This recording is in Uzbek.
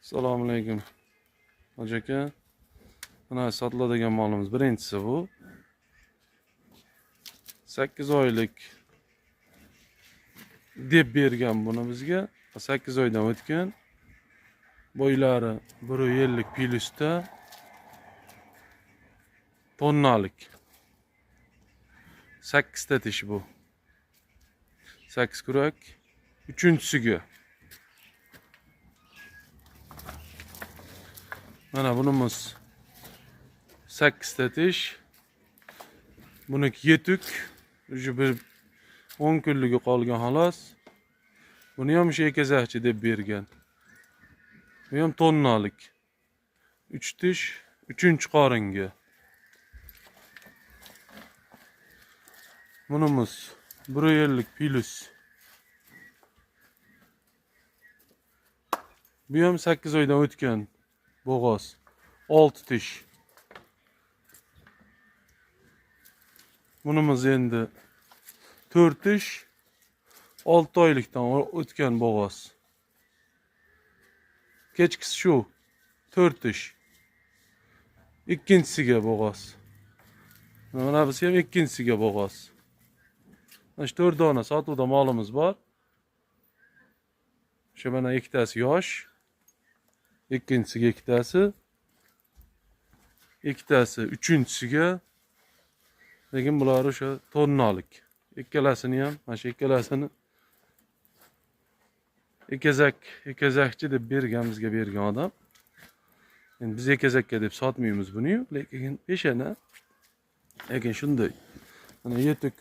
Assalomu alaykum. Hoji aka. Mana sotiladigan molimiz birinchisi bu. 8 oylik deb bergan buni bizga. 8 oydan o'tgan. Bo'ylari 1.50 plyusda tonnalik. 8 ta tish bu. 8 kurak. 3-siga. Mana bunimiz 8 ta tish. Buniki yetuk. Уже bir 10 kunligi qolgan xolos. Buni ham o'sha ekazakchi deb bergan. Bu ham tonnalik. 3 tish, 3-qoringa. Bunimiz 1.50 plyus. Bu ham 8 oydan o'tgan bo'g'oz. 6 tish. Bunimiz endi 4 tish. 6 oylikdan o'tgan bo'g'oz. Kechkisi shu 4 tish. Ikkinchisiga bo'g'oz. Mana biz ham ikkinchisiga bo'g'oz. Mana 4 dona sotuvda molimiz bor. Shu mana ikkitasi yosh. Ikkinchisiga ikkitasi. Ikkitasi uchinchisiga. Lekin bular o'sha tonnalik. Ikkalasini ham, mana shu ikkalasini ekazakchi deb bergan, bizga bergan odam. Endi biz ekazakka deb sotmaymiz buni, lekin peshana. Lekin shunday. Mana yetuk